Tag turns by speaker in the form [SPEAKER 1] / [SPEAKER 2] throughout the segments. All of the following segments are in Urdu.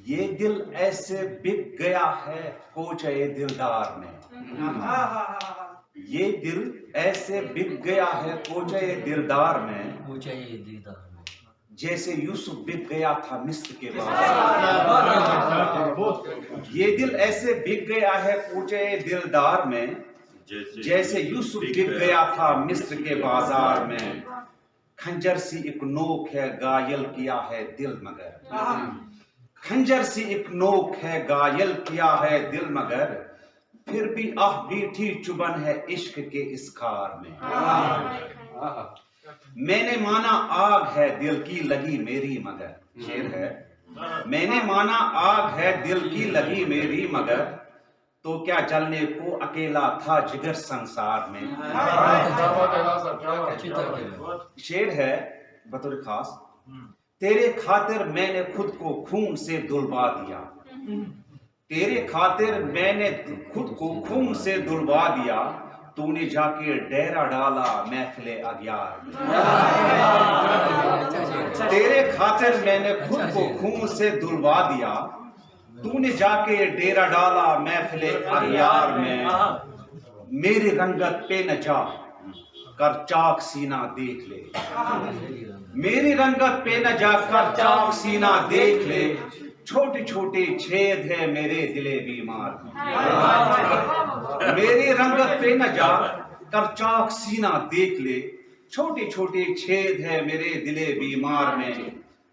[SPEAKER 1] یہ دل ایسے بک گیا ہے کوچے دلدار میں، یہ دل ایسے بک گیا ہے کوچے دلدار میں، جیسے یوسف بک گیا تھا مصر کے بازار میں۔ یہ دل ایسے بک گیا ہے کوچے دلدار میں، جیسے یوسف بک گیا تھا مصر کے بازار میں۔ کھنجر سی ایک نوک ہے گائل کیا ہے دل مگر، کھنجر سی ایک نوک ہے گائل کیا ہے دل مگر، پھر بھی آہ بیٹھی چبن ہے عشق کے اس خار میں۔ میں نے مانا آگ ہے دل کی لگی میری مگر، شعر ہے، میں نے مانا آگ ہے دل کی لگی میری مگر، تو کیا جلنے کو اکیلا تھا جگر سنسار میں۔ شعر ہے بطور خاص، تیرے خاطر میں نے خود کو خون سے دھلوا دیا، تیرے خاطر میں نے خود کو خون سے دھلوا دیا، تو نے جا کے ڈیرا ڈالا محفل اغیار میں۔ تیرے خاطر میں نے خود کو خون سے دھلوا دیا، تو نے جا کے ڈیرا ڈالا محفل اغیار میں۔ میری رنگت پہ نہ جا کر چاک سینہ دیکھ لے، میری رنگت پہ نہ جا کر چاک سینہ دیکھ لے، چھوٹے چھوٹے چھید ہے میرے دلے بیمار میں۔ میری رنگت پہ نہ جا کر چاک سینہ دیکھ لے، چھوٹے چھوٹے چھید ہے میرے دلے بیمار میں۔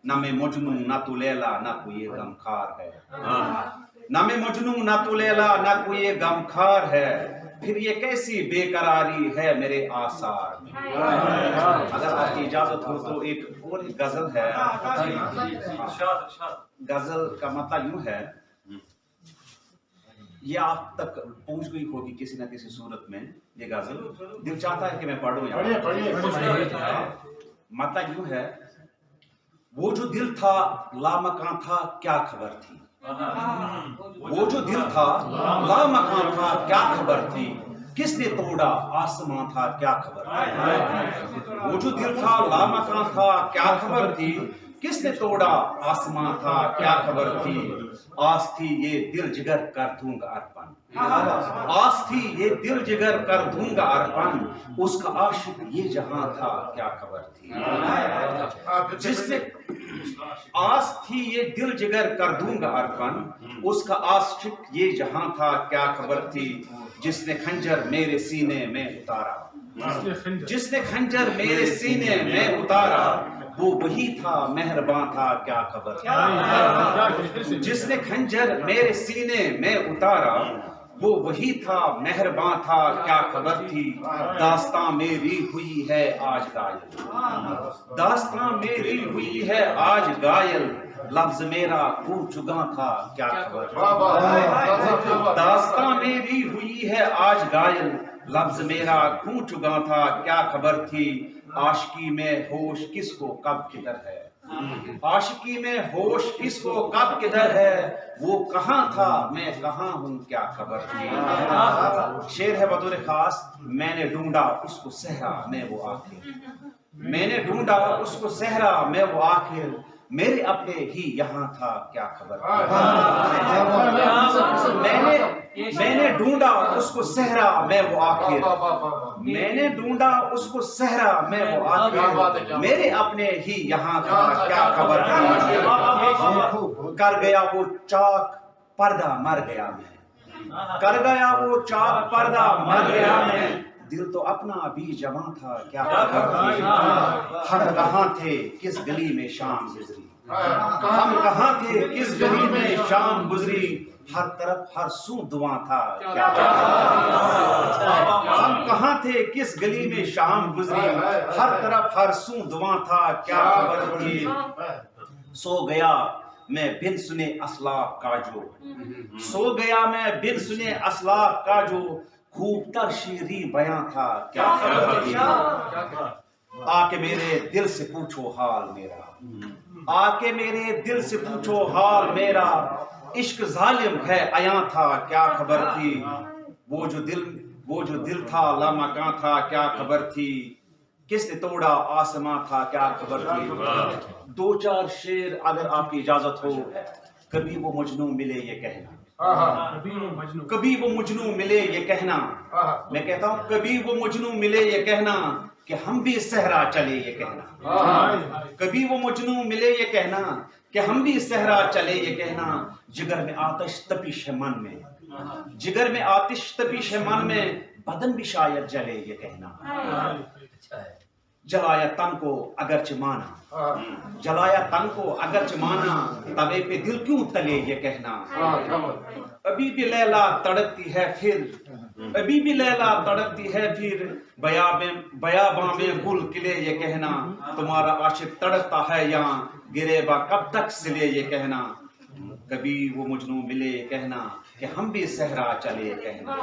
[SPEAKER 1] نہ میں مجنوں نہ تو لیلا نہ کوئی غمخوار ہے، نہ میں مجنوں نہ تو لیلا نہ کوئی غمخوار ہے، پھر یہ کیسی بے قراری ہے میرے آثار میں۔ اگر آپ کی اجازت ہو تو ایک اور غزل ہے، غزل کا مطلب یوں ہے، یہ آپ تک پہنچ گئی ہوگی کسی نہ کسی صورت میں یہ غزل، دل چاہتا ہے کہ میں پڑھوں یہاں۔ مطلب یوں ہے، وہ جو دل تھا لامکاں تھا کیا خبر تھی، وہ جو دل تھا لامکاں تھا کیا خبر تھی، کس نے توڑا آسماں تھا کیا خبر تھی۔ وہ جو دل تھا لامکاں تھا کیا خبر تھی، کس نے توڑا آسماں تھا کیا خبر تھی، آس تھی یہ دل جگر کر دوں گا ارپن، آس تھی یہ دل جگر کر دوں گا ارپن، اس کا عاشق یہ جہاں تھا کیا خبر تھی۔ جس نے آس تھی یہ دل جگر کر دوں گا ارپن، اس کا عاشق یہ جہاں تھا کیا خبر تھی، جس نے خنجر میرے سینے میں اتارا، جس نے خنجر میرے سینے میں اتارا، وہ وہی تھا مہرباں تھا کیا خبر تھی۔ جس نے خنجر میرے سینے میں اتارا، وہ وہی تھا مہرباں تھا کیا خبر تھی، داستاں میری ہوئی ہے آج غائل، داستاں میری ہوئی ہے آج غائل، لفظ میرا کو چگاں تھا کیا خبر تھی۔ داستاں میری ہوئی ہے آج غائل، لفظ میرا کو چگاں تھا کیا خبر تھی، عاشقی میں ہوش کس کو کب کدھر ہے، عاشقی میں ہوش کس کو کب کدھر ہے، وہ کہاں تھا میں کہاں ہوں کیا خبر تھی۔ شعر ہے بطور خاص، میں نے ڈھونڈا اس کو صحرا میں وہ آخر، میں نے ڈھونڈا اس کو صحرا میں وہ آخر، میرے اپنے ہی یہاں تھا کیا خبر تھی۔ میں نے ڈھونڈا اس کو صحرا میں وہ آخر، میں نے ڈھونڈا اس کو صحرا میں وہ آخر، میرے اپنے ہی یہاں تھا کیا خبر تھی۔ کر گیا وہ چاک پردہ مر گیا میں، کر گیا وہ چاک پردہ مر گیا میں، دل تو اپنا بھی جوان تھا کیا خبر تھی۔ ہم کہاں تھے کس گلی میں شام گزری، ہم کہاں تھے کس گلی میں شام گزری، ہر طرف ہر سو دعا تھا کیا خبر تھی۔ ہم کہاں تھے کس گلی میں شام گزری، ہر طرف ہر سو دعا تھا کیا خبر تھی۔ سو گیا میں بن سنے اسلاف کا جو، سو گیا میں بن سنے اسلاف کا جو، خوب تر شیریں بیاں تھا کیا خبر تھی۔ آ کے میرے دل سے پوچھو حال میرا، آ کے میرے دل سے پوچھو حال میرا، عشق ظالم ہے عیاں تھا کیا خبر تھی، وہ جو دل تھا لامکاں تھا کیا خبر تھی، کس نے توڑا آسماں تھا کیا خبر تھی۔ دو چار شعر اگر آپ کی اجازت ہو کبھی وہ مجنو ملے یہ کہنا،
[SPEAKER 2] کبھی وہ مجنو ملے یہ کہنا،
[SPEAKER 1] میں کہتا ہوں کبھی وہ مجنو ملے یہ کہنا کہ ہم بھی صحرا چلے یہ کہنا، کبھی وہ مجنو ملے یہ کہنا کہ ہم بھی صحرا چلے یہ کہنا، جگر میں آتش تپش ہے من میں، جگر میں آتش تپش ہے من میں، بدن بھی شاید جلے یہ کہنا، جلایا تن کو اگرچہ مانا، جلایا تن کو اگرچہ مانا، توے پہ دل کیوں تلے یہ کہنا، ابھی بھی لیلا تڑپتی ہے پھر، ابھی بھی لیلا تڑپتی ہے پھر، بیاباں میں گل کلے یہ کہنا، تمہارا عاشق تڑپتا ہے یہاں، گرے با کب تک سلے یہ کہنا، کبھی وہ مجنوں ملے یہ کہنا کہ ہم بھی صحرا چلے یہ کہنا۔